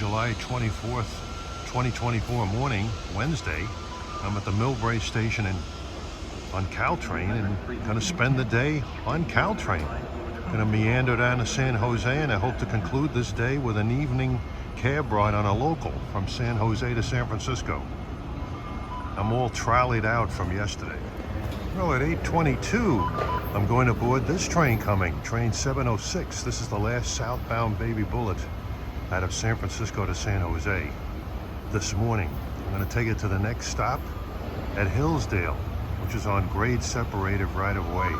July 24th, 2024 morning, Wednesday. I'm at the Millbrae station on Caltrain and going to spend the day on Caltrain. Going to meander down to San Jose, and I hope to conclude this day with an evening cab ride on a local from San Jose to San Francisco. I'm all trolleyed out from yesterday. Well, at 8:22, I'm going to board this train coming, train 706. This is the last southbound Baby Bullet out of San Francisco to San Jose this morning. I'm going to take it to the next stop at Hillsdale, which is on grade separated right of way.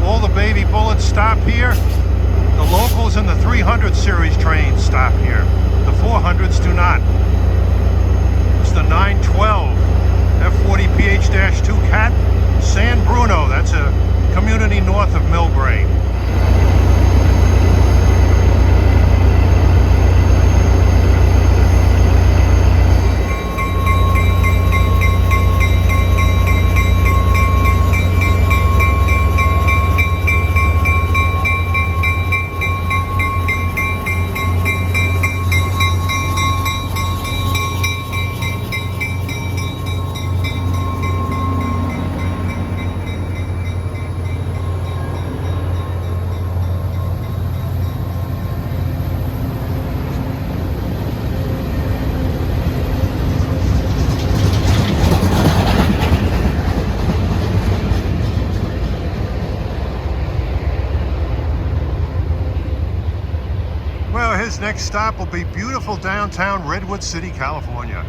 All the Baby Bullets stop here. The locals and the 300 series trains stop here. The 400s do not. It's the 912 F40 PH-2 Cat, San Bruno. That's a community north of Millbrae. His next stop will be beautiful downtown Redwood City, California.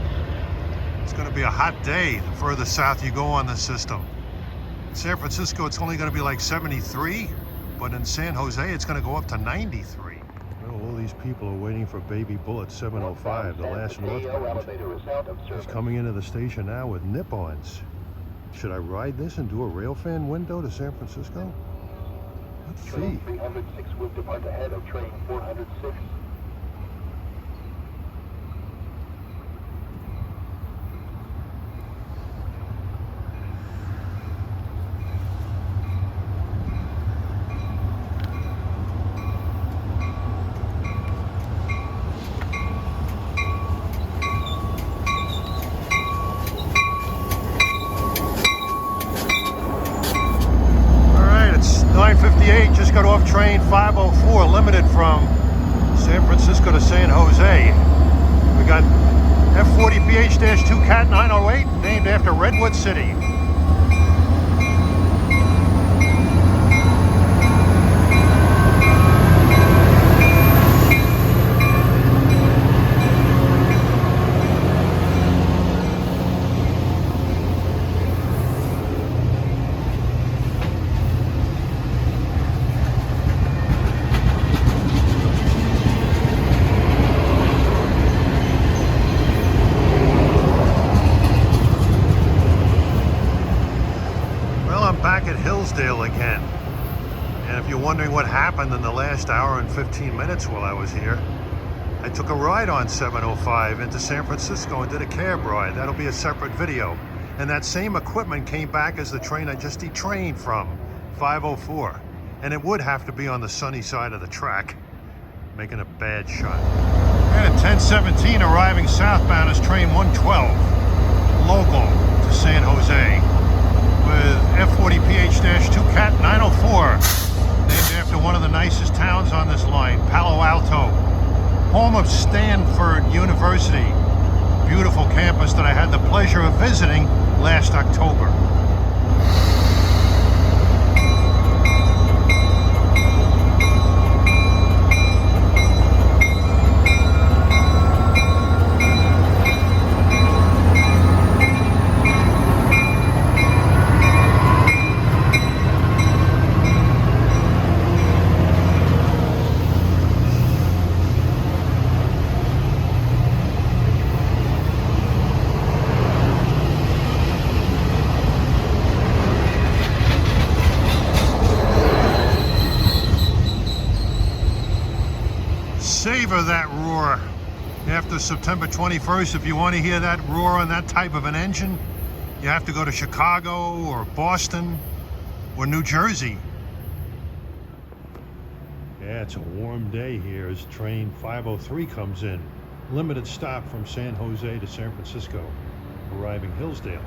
It's going to be a hot day the further south you go on the system. In San Francisco, it's only going to be like 73, but in San Jose, it's going to go up to 93. Well, all these people are waiting for Baby Bullet 705, the last northbound. He's coming into the station now with nip-ons. Should I ride this and do a Railfan window to San Francisco? Let's see. Train 306 will depart ahead of train 406. Just got off train 504, limited from San Francisco to San Jose. We got F40 PH-2 Cat 908, named after Redwood City. Back at Hillsdale again. And if you're wondering what happened in the last hour and 15 minutes while I was here, I took a ride on 705 into San Francisco and did a cab ride. That'll be a separate video. And that same equipment came back as the train I just detrained from, 504. And it would have to be on the sunny side of the track, making a bad shot. And at 10:17, arriving southbound is train 112, local to San Jose, with F40 PH-2 Cat 904, named after one of the nicest towns on this line, Palo Alto, home of Stanford University, beautiful campus that I had the pleasure of visiting last October. After September 21st, if you want to hear that roar on that type of an engine, you have to go to Chicago or Boston or New Jersey. Yeah, it's a warm day here as train 503 comes in. Limited stop from San Jose to San Francisco, arriving Hillsdale.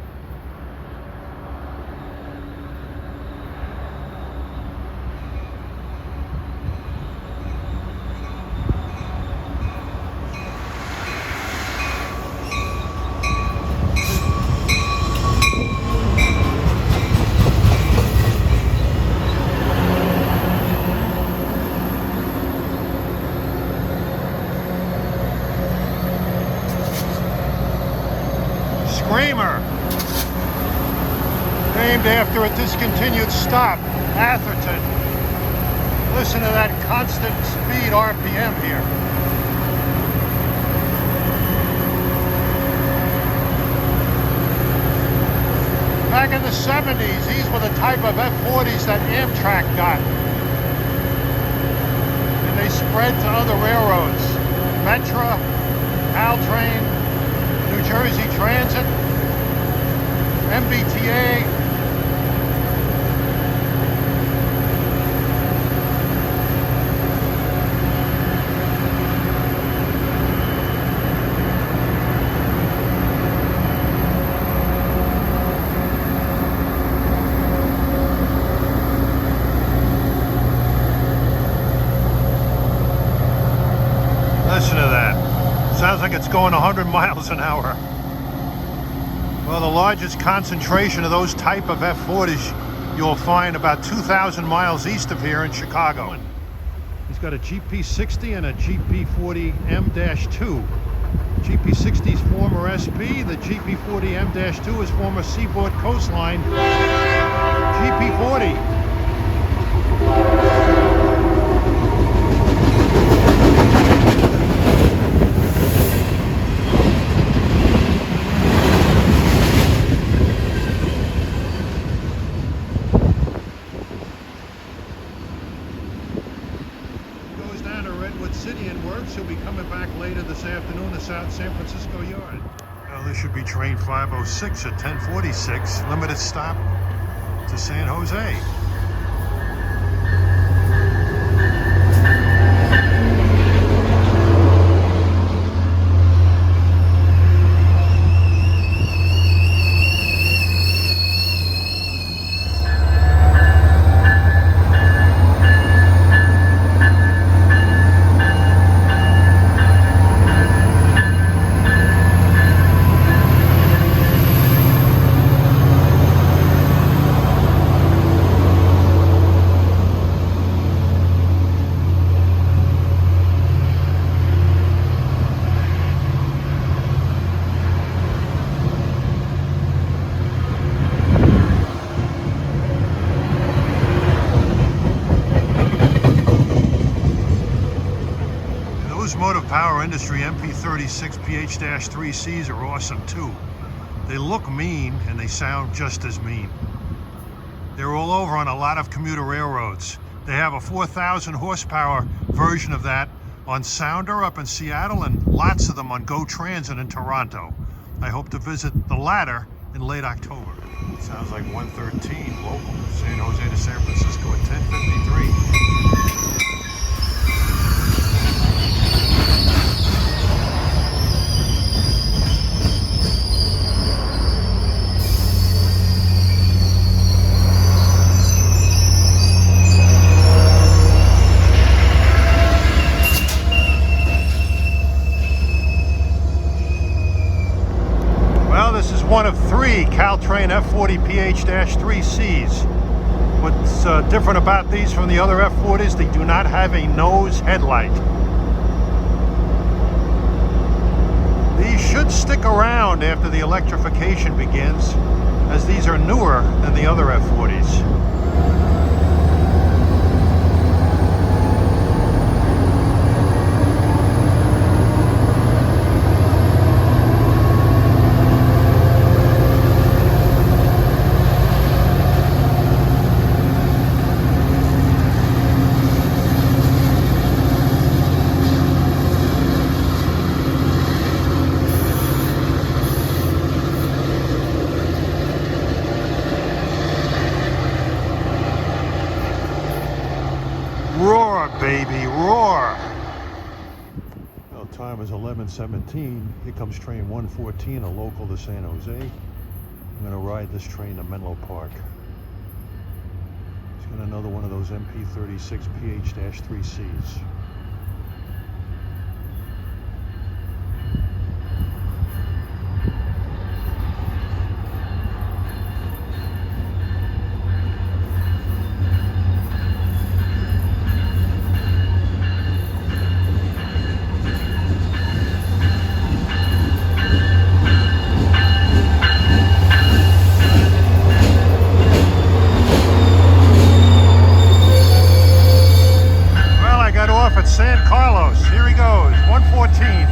Screamer, named after a discontinued stop, Atherton. Listen to that constant speed RPM here. Back in the 70s, these were the type of F40s that Amtrak got. And they spread to other railroads. Metra, Caltrain, New Jersey Transit, MBTA. Listen to that. Sounds like it's going 100 miles an hour. Well, the largest concentration of those type of F40s you'll find about 2,000 miles east of here in Chicago. He's got a GP60 and a GP40M-2. GP60 is former SP, the GP40M-2 is former Seaboard Coastline GP40. Redwood City and works. He'll be coming back later this afternoon to South San Francisco Yard. Now this should be train 506 at 10:46. Limited stop to San Jose. Motive power industry MP36 PH-3Cs are awesome too. They look mean and they sound just as mean. They're all over on a lot of commuter railroads. They have a 4,000 horsepower version of that on Sounder up in Seattle and lots of them on Go Transit in Toronto. I hope to visit the latter in late October. It sounds like 113 local, San Jose to San Francisco at 10:53. This is one of three Caltrain F40 PH-3Cs. What's different about these from the other F40s, they do not have a nose headlight. These should stick around after the electrification begins, as these are newer than the other F40s. 117. Here comes train 114, a local to San Jose. I'm going to ride this train to Menlo Park. It's got another one of those MP36 PH-3Cs. San Carlos, here he goes, 114.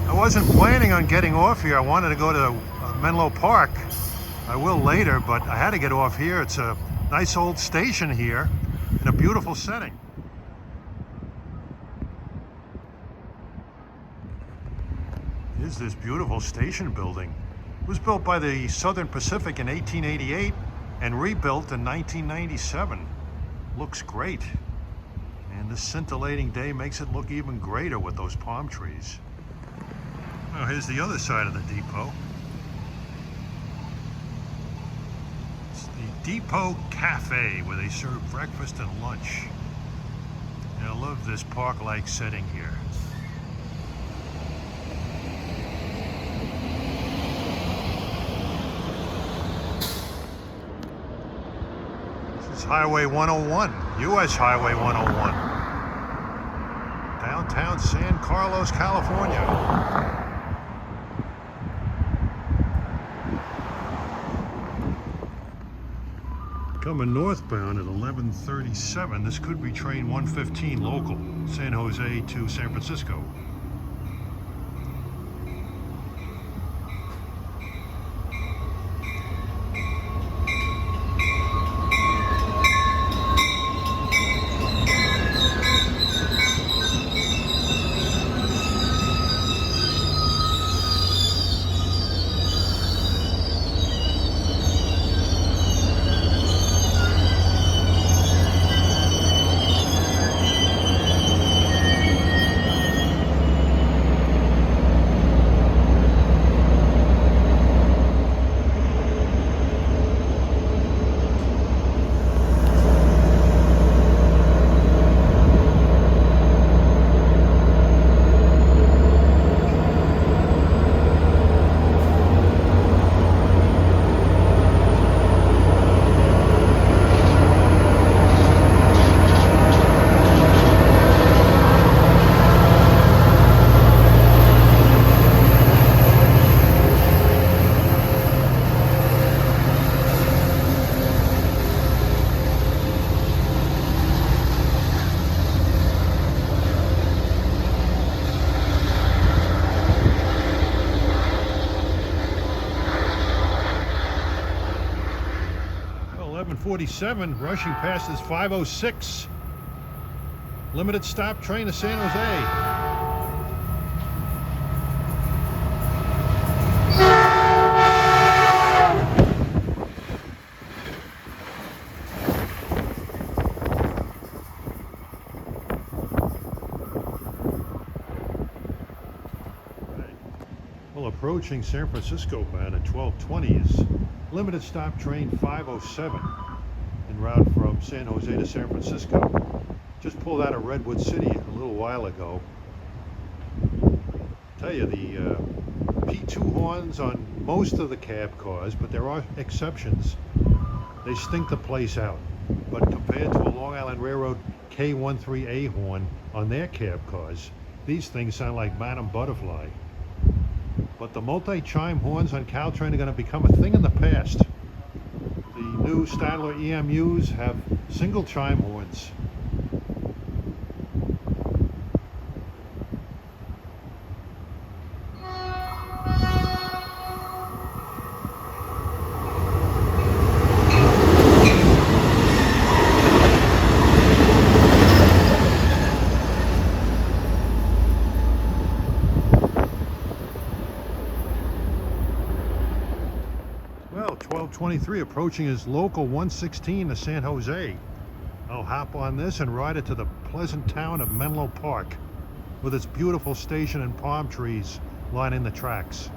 I wasn't planning on getting off here. I wanted to go to Menlo Park. I will later, but I had to get off here. It's a nice old station here in a beautiful setting. Here's this beautiful station building. It was built by the Southern Pacific in 1888 and rebuilt in 1997. Looks great. And this scintillating day makes it look even greater with those palm trees. Now here's the other side of the depot. It's the Depot Cafe where they serve breakfast and lunch. And I love this park-like setting here. This is Highway 101, US Highway 101. Downtown San Carlos, California. Coming northbound at 11:37, this could be train 115 local, San Jose to San Francisco. .47, rushing past this 506. Limited stop train to San Jose. Well, approaching San Francisco bound at 12:20 is limited stop train 507 en route from San Jose to San Francisco. Just pulled out of Redwood City a little while ago. Tell you, the P2 horns on most of the cab cars, but there are exceptions. They stink the place out. But compared to a Long Island Railroad K13A horn on their cab cars, these things sound like Madame Butterfly. But the multi-chime horns on Caltrain are going to become a thing in the past. The new Stadler EMUs have single chime horns. 12:23, approaching his local 116 to San Jose. I'll hop on this and ride it to the pleasant town of Menlo Park, with its beautiful station and palm trees lining the tracks.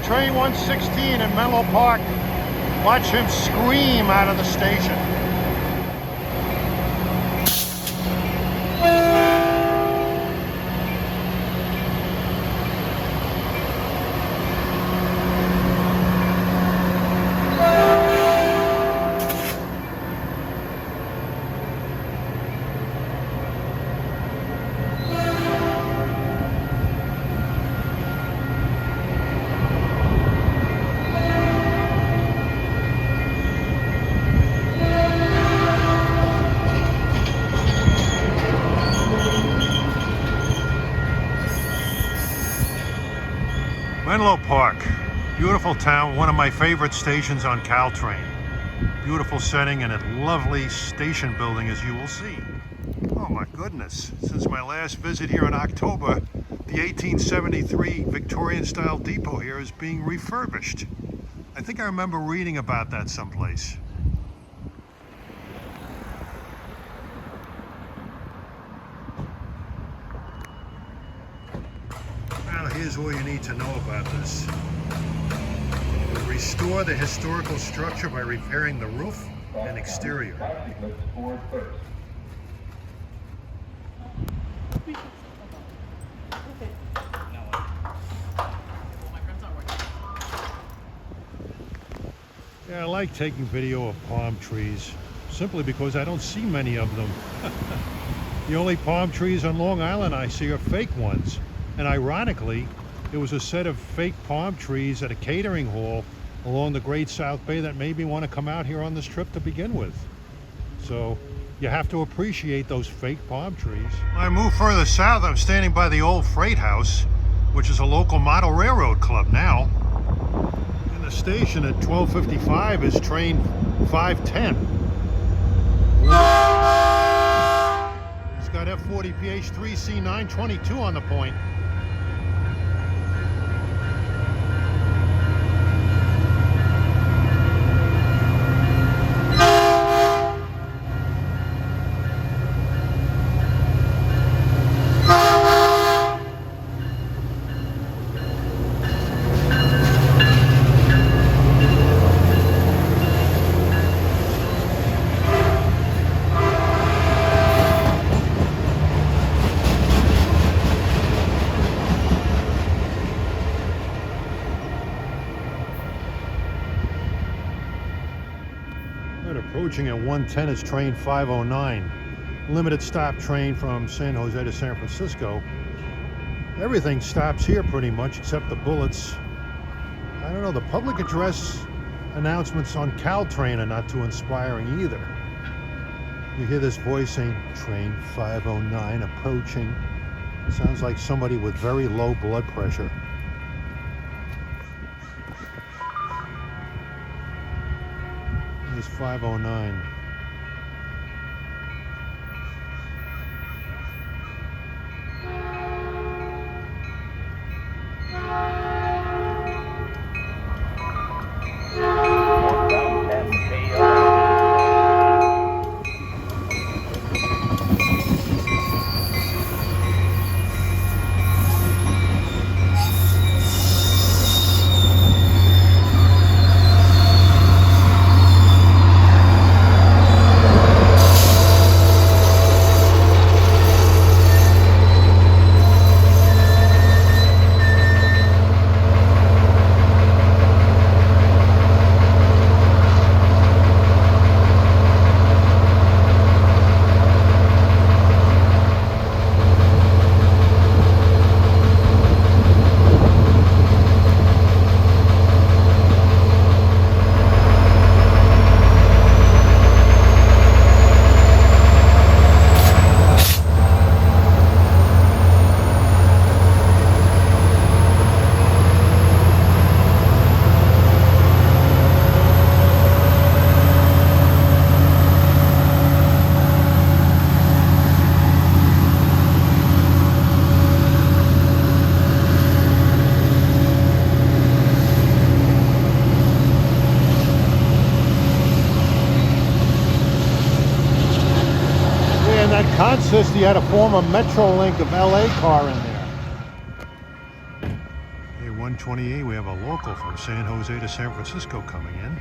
Train 116 in Menlo Park. Watch him scream out of the station. Menlo Park, beautiful town, one of my favorite stations on Caltrain. Beautiful setting and a lovely station building, as you will see. Oh my goodness, since my last visit here in October, the 1873 Victorian-style depot here is being refurbished. I think I remember reading about that someplace. Here's all you need to know about this. We'll restore the historical structure by repairing the roof and exterior. Yeah, I like taking video of palm trees, simply because I don't see many of them. The only palm trees on Long Island I see are fake ones. And ironically, there was a set of fake palm trees at a catering hall along the Great South Bay that made me want to come out here on this trip to begin with. So you have to appreciate those fake palm trees. When I move further south, I'm standing by the old freight house, which is a local model railroad club now. And the station at 12:55 is train 510. It's got F40 PH3C 922 on the point. Approaching at 110 is train 509, limited stop train from San Jose to San Francisco. Everything stops here pretty much except the bullets. I don't know, the public address announcements on Caltrain are not too inspiring either. You hear this voice saying, train 509 approaching. Sounds like somebody with very low blood pressure. Here's 509. aunt says you had a former Metrolink of LA car in there. Hey, 128, we have a local from San Jose to San Francisco coming in.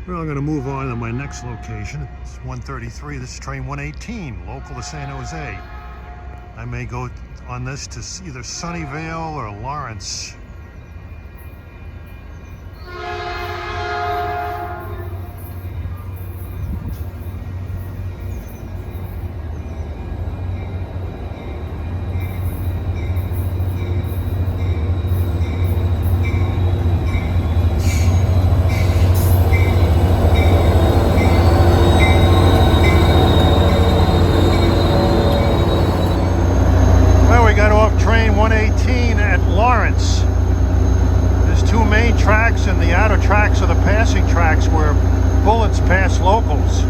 Well, I'm going to move on to my next location. It's 133. This is train 118, local to San Jose. I may go on this to either Sunnyvale or Lawrence. And the outer tracks are the passing tracks where bullets pass locals.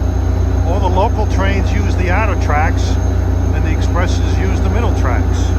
All the local trains use the outer tracks and the expresses use the middle tracks.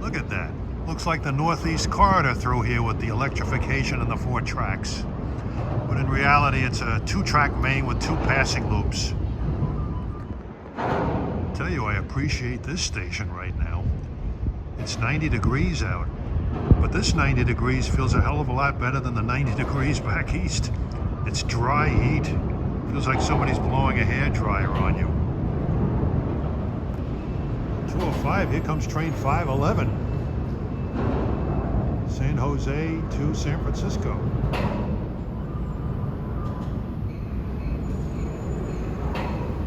Look at that. Looks like the Northeast Corridor through here with the electrification and the 4 tracks. But in reality, it's a 2-track main with 2 passing loops. I tell you, I appreciate this station right now. It's 90 degrees out. But this 90 degrees feels a hell of a lot better than the 90 degrees back east. It's dry heat. Feels like somebody's blowing a hairdryer on you. 205, here comes train 511. San Jose to San Francisco.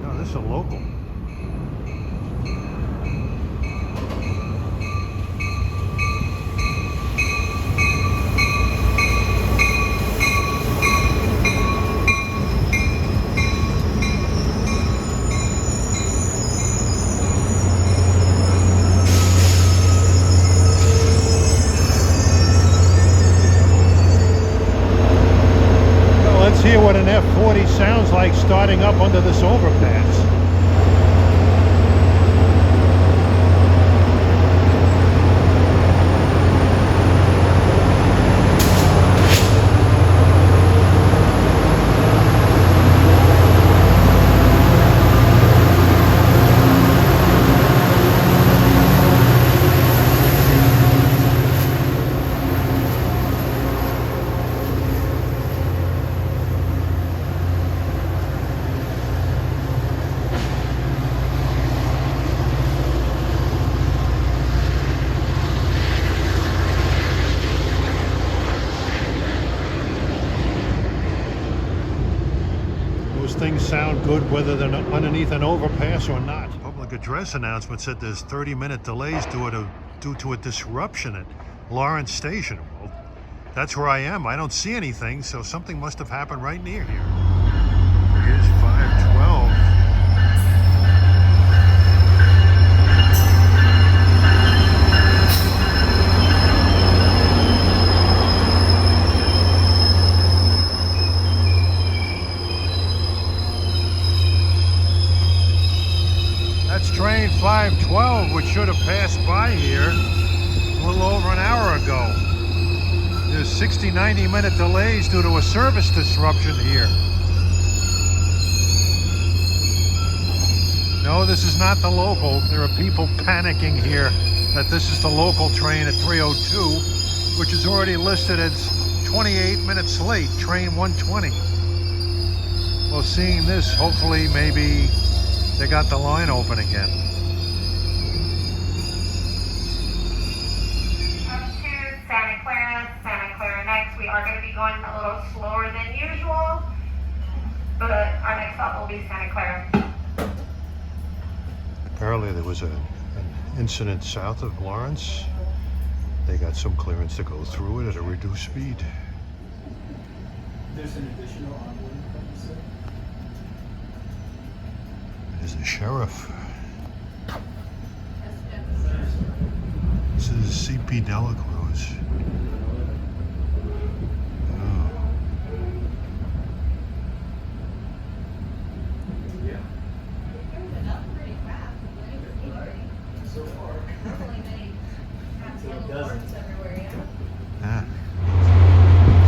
No, this is a local. Hear what an F40 sounds like starting up under this overpass. good whether they're underneath an overpass or not. Public address announcement said there's 30-minute delays due to a disruption at Lawrence Station. Well, that's where I am. I don't see anything, so something must have happened right near here. Here's 512. That's train 512, which should have passed by here a little over an hour ago. There's 60, 90-minute delays due to a service disruption here. No, this is not the local. There are people panicking here that this is the local train at 302, which is already listed as 28 minutes late, train 120. Well, seeing this, hopefully maybe they got the line open again. Up to Santa Clara next. We are going to be going a little slower than usual, but our next stop will be Santa Clara. Apparently there was an incident south of Lawrence. They got some clearance to go through it at a reduced speed. There's an additional onboarding purpose. There's the sheriff. This is CP Delacruz. Oh. Yeah. So far. Yeah.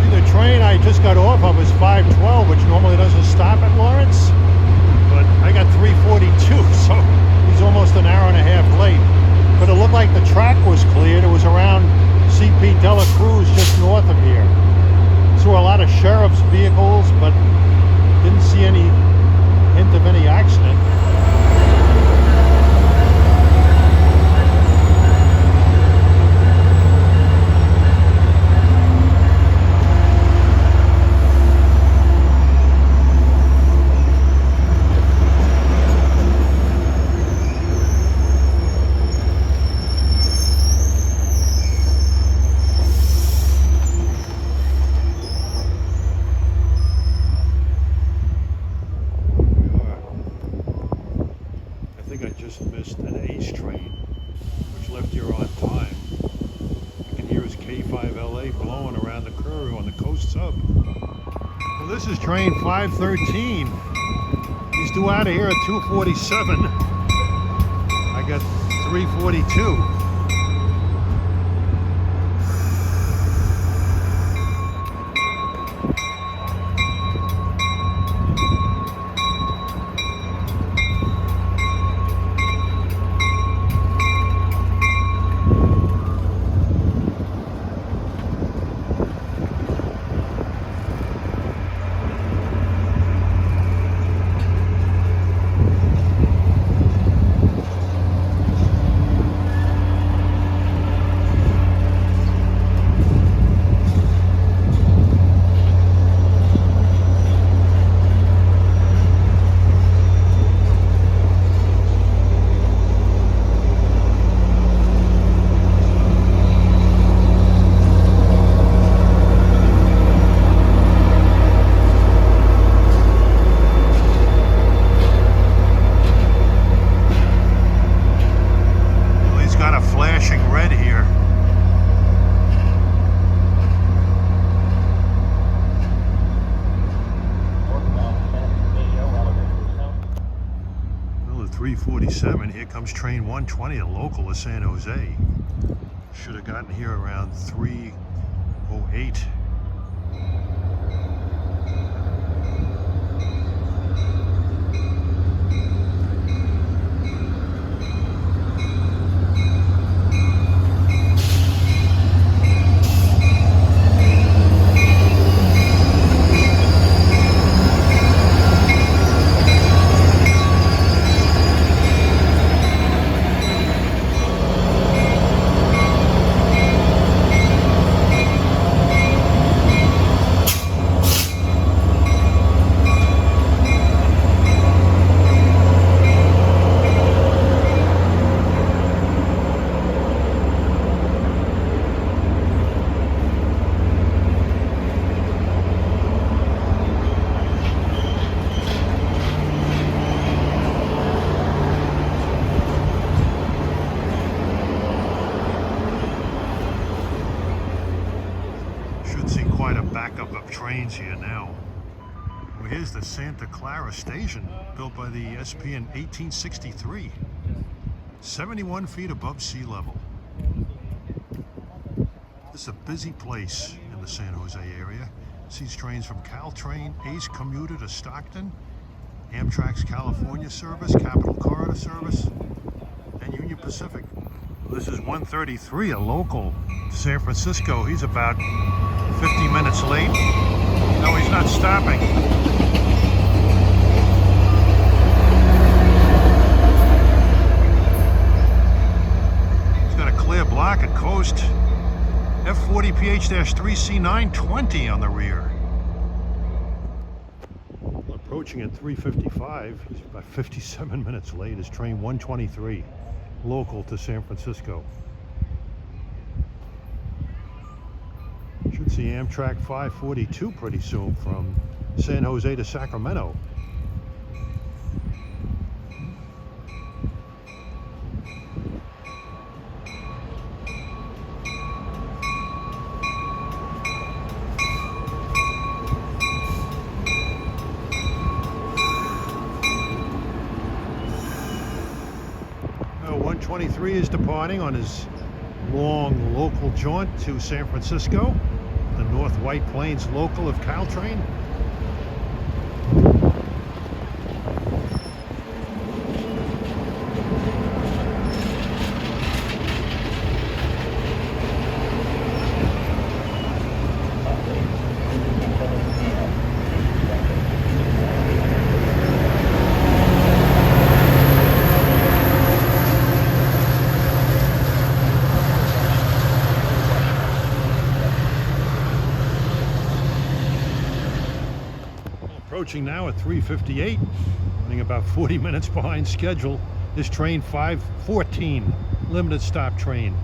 See, the train I just got off of is 512, which normally doesn't stop at Lawrence. But I got 342, so he's almost an hour and a half late. But it looked like the track was cleared. It was around CP Delacruz, just north of here. Saw a lot of sheriff's vehicles, but didn't see any hint of any accident. This is train 513. He's due out of here at 2:47. I got 3:42. Here comes train 120, a local of San Jose. Should have gotten here around 3:08. of trains here now. Well, here's the Santa Clara station, built by the SP in 1863. 71 feet above sea level. This is a busy place in the San Jose area. Sees trains from Caltrain, Ace Commuter to Stockton, Amtrak's California service, Capital Corridor service, and Union Pacific. This is 133, a local to San Francisco. He's about 50 minutes late. No, he's not stopping. He's got a clear block at coast. F40PH-3C920 on the rear. Approaching at 3:55. He's about 57 minutes late. Is train 123, local to San Francisco. Should see Amtrak 542 pretty soon from San Jose to Sacramento. Now 123 is departing on his long local jaunt to San Francisco, the North White Plains local of Caltrain. Approaching now at 3:58, running about 40 minutes behind schedule. This train 514, limited stop train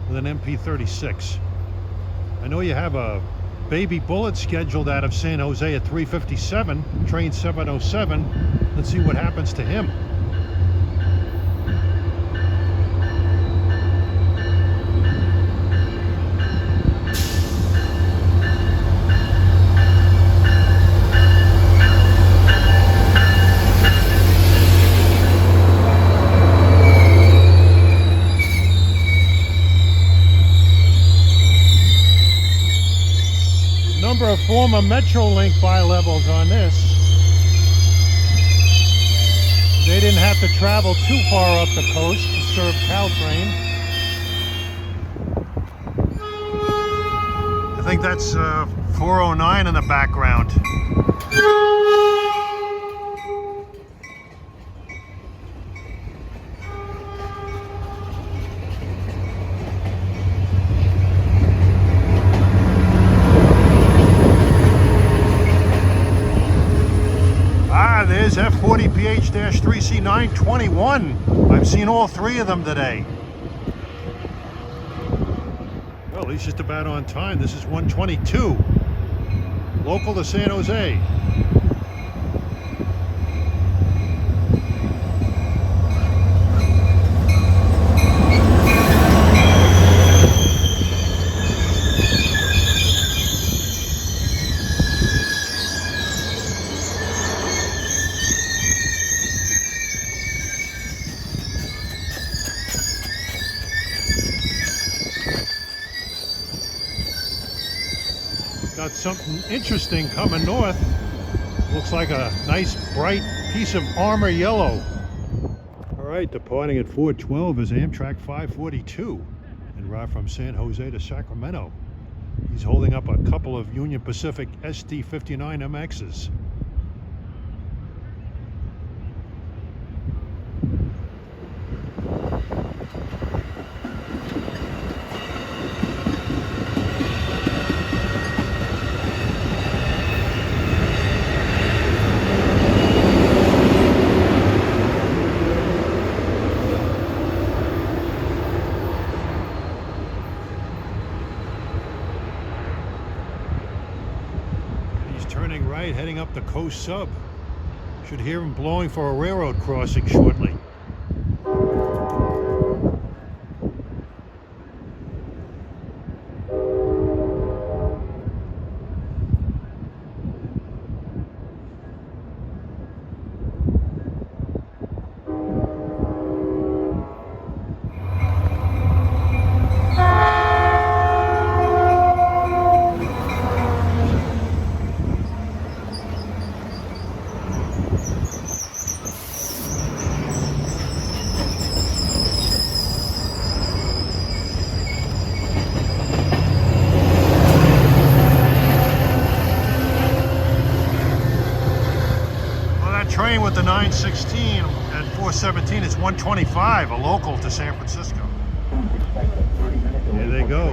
with an MP36. I know you have a baby bullet scheduled out of San Jose at 3:57, train 707. Let's see what happens to him. Number of former Metrolink bi-levels on this. They didn't have to travel too far up the coast to serve Caltrain. I think that's 409 in the background. There's F40PH-3C921. I've seen all three of them today. Well, he's just about on time. This is 122, local to San Jose. Got something interesting coming north. Looks like a nice bright piece of armor yellow. All right, departing at 4:12 is Amtrak 542 en route from San Jose to Sacramento. He's holding up a couple of Union Pacific SD59MXs. Turning right, heading up the coast sub. Should hear him blowing for a railroad crossing shortly. 417, at 417 it's 125, a local to San Francisco. Here they go,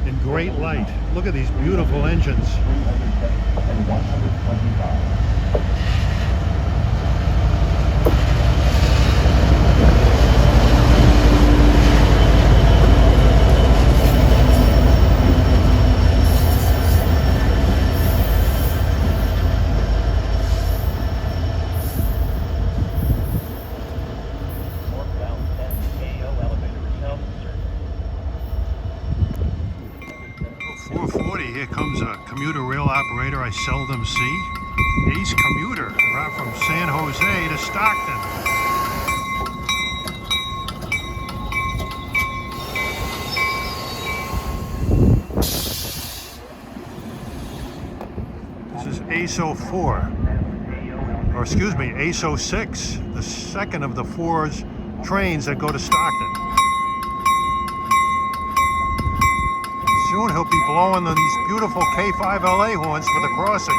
in great light. Look at these beautiful engines. Here comes a commuter rail operator I seldom see. Ace Commuter, right from San Jose to Stockton. This is Ace 04, or excuse me, Ace 06, the second of the 4 trains that go to Stockton. Soon he'll be blowing these beautiful K5LA horns for the crossing.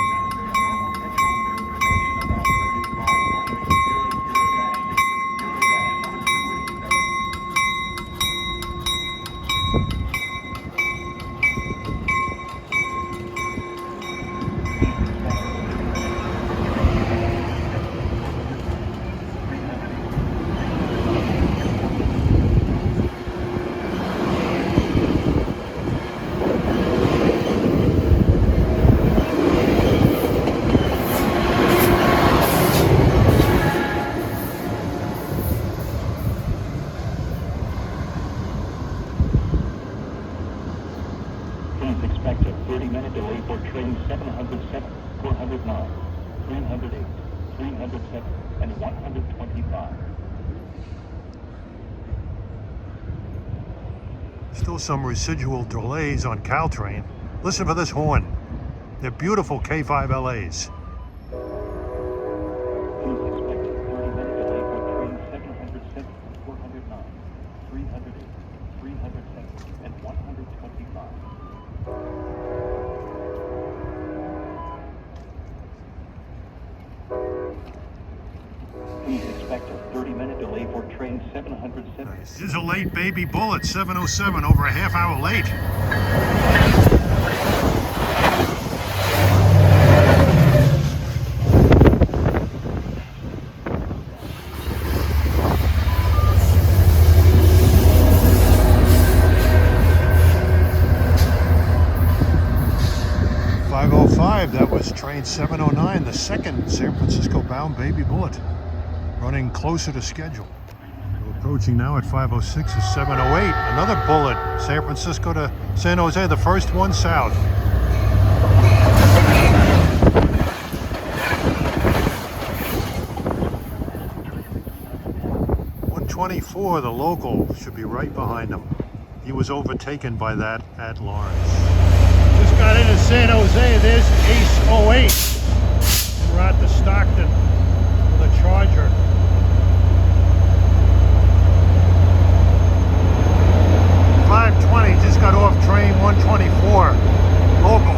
Expected 30-minute delay for train 707, 409, 308, 307, and 125. Still some residual delays on Caltrain. Listen for this horn. They're beautiful K5LAs. Please expect a 30-minute delay for train 707, 409, 308, 307, and 125. Please expect a 30-minute delay for train 707. Nice. This is a late baby bullet, 707, over a half hour late. 505, that was train 709, the second San Francisco bound baby bullet, running closer to schedule. We're approaching now at 506 is 708, another bullet, San Francisco to San Jose, the first one south. .124, the local, should be right behind him. He was overtaken by that at Lawrence. Just got into San Jose. There's Ace 08. We're at the Stockton with a Charger. .520 just got off train 124 local.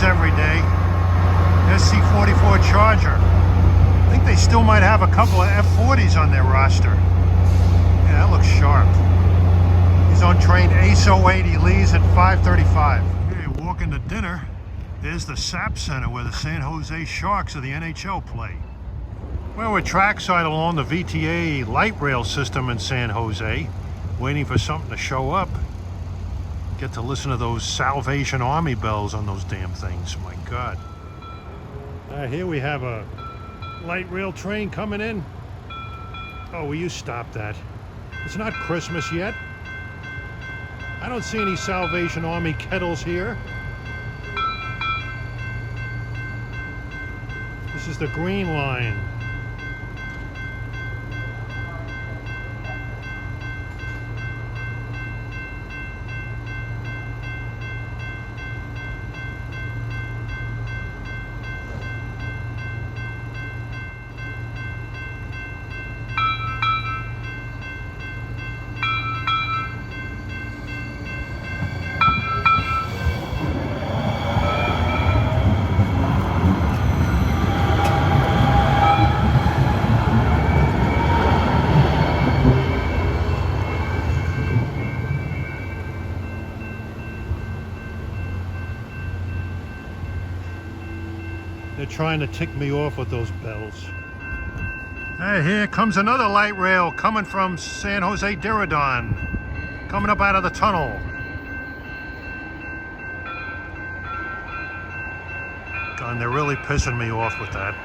Every day. SC44 Charger. I think they still might have a couple of F40s on their roster. Yeah, that looks sharp. He's on train Ace 08. He leaves at 5:35. Okay, walking to dinner. There's the SAP Center where the San Jose Sharks of the NHL play. Well, we're trackside along the VTA light rail system in San Jose, waiting for something to show up. Get to listen to those Salvation Army bells on those damn things. My God. Here we have a light rail train coming in. Oh, will you stop that? It's not Christmas yet. I don't see any Salvation Army kettles here. This is the green line. They're trying to tick me off with those bells. Hey, here comes another light rail coming from San Jose Diridon, coming up out of the tunnel. God, they're really pissing me off with that.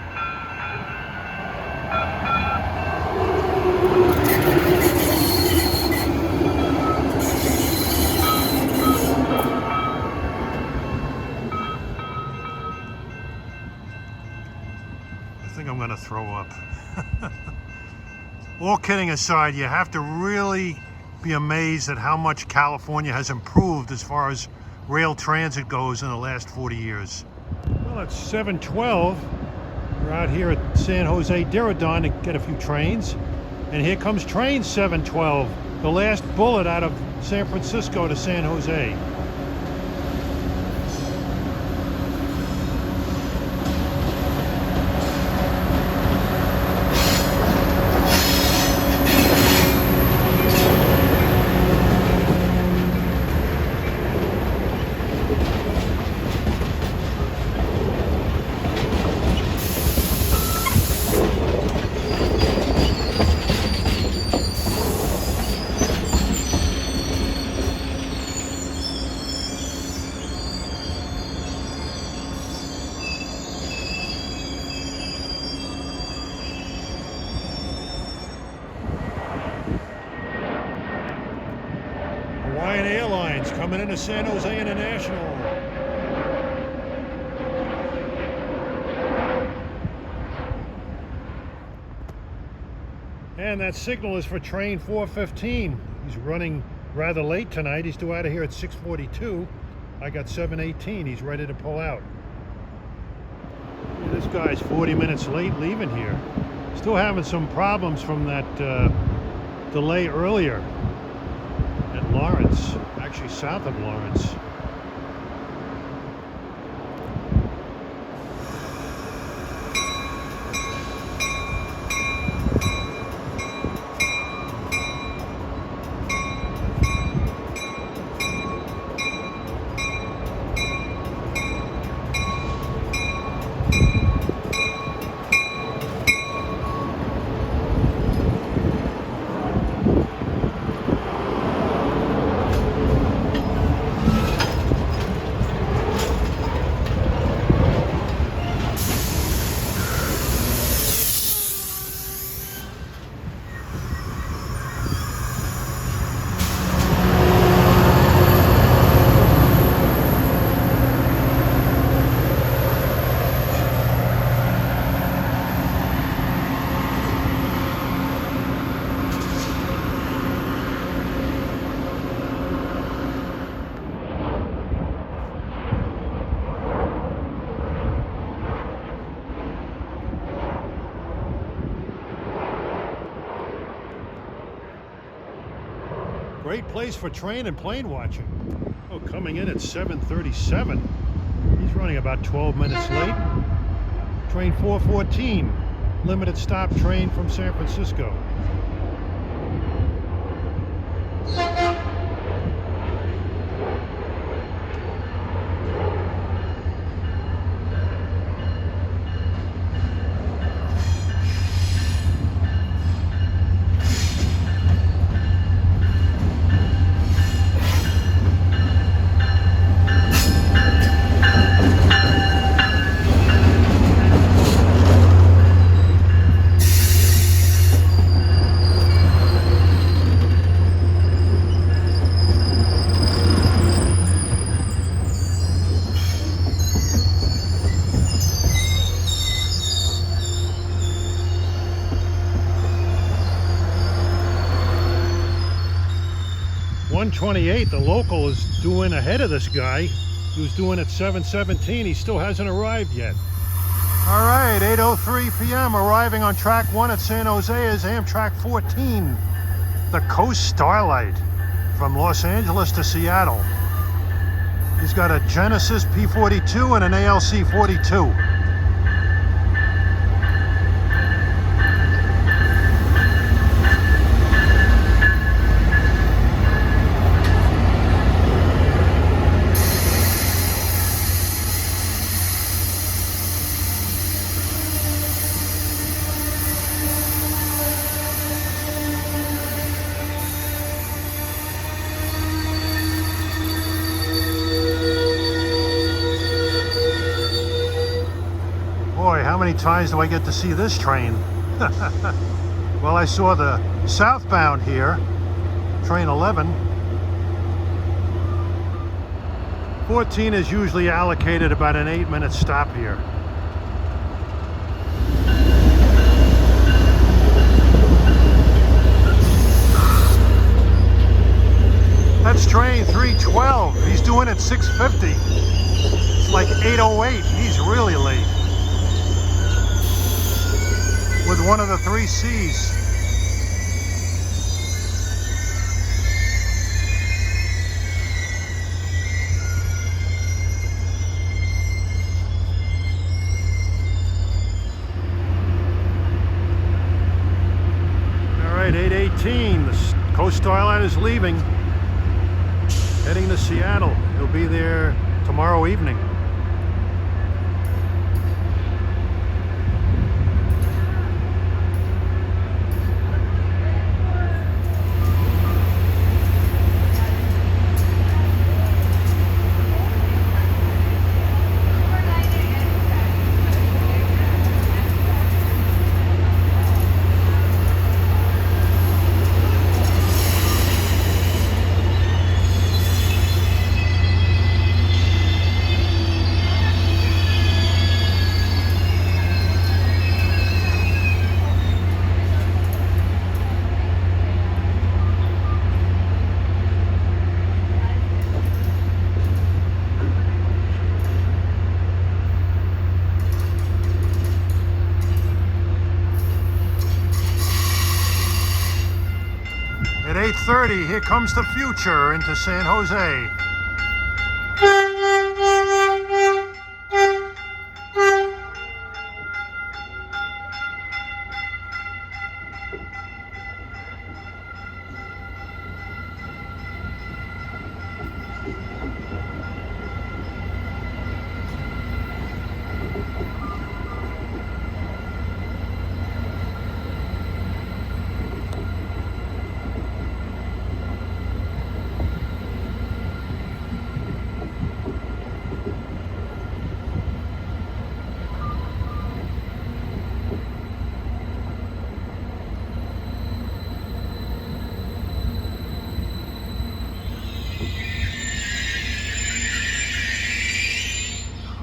I think I'm gonna throw up. All kidding aside, you have to really be amazed at how much California has improved as far as rail transit goes in the last 40 years. Well, it's 7:12. We're out here at San Jose Diridon to get a few trains. And here comes train 712, the last bullet out of San Francisco to San Jose. Coming into San Jose International. And that signal is for train 415. He's running rather late tonight. He's due out of here at 6:42. I got 7:18. He's ready to pull out. This guy's 40 minutes late leaving here. Still having some problems from that delay earlier at Lawrence. Actually south of Lawrence. Great place for train and plane watching. Oh, coming in at 7:37. He's running about 12 minutes late. Train 414, limited stop train from San Francisco. 7:28. The local is doing ahead of this guy. He was doing at 7:17. He still hasn't arrived yet. All right, 8:03 p.m. Arriving on track 1 at San Jose is Amtrak 14, the Coast Starlight from Los Angeles to Seattle. He's got a Genesis P42 and an ALC 42. Boy, how many times do I get to see this train? Well, I saw the southbound here, train 11. 14 is usually allocated about an 8-minute stop here. That's train 312. He's doing it 6:50. It's like 8:08. He's really late. With one of the 3 C's. All right, 8:18. The Coast Starlight is leaving, heading to Seattle. He'll be there tomorrow evening. At 8:30, here comes the future into San Jose.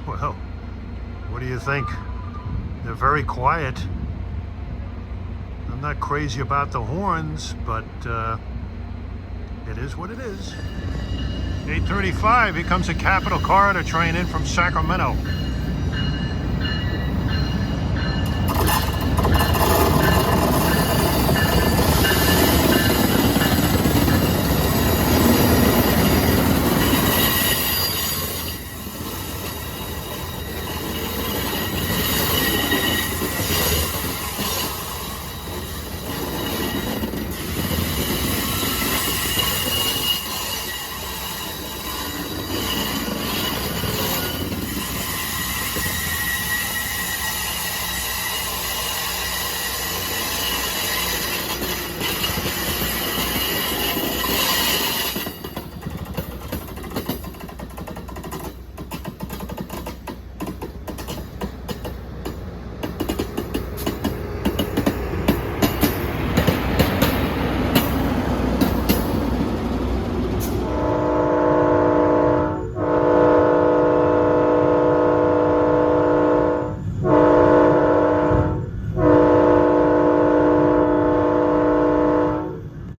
Well, what do you think? They're very quiet. I'm not crazy about the horns, but it is what it is. 8:35, here comes a Capital Corridor train in from Sacramento.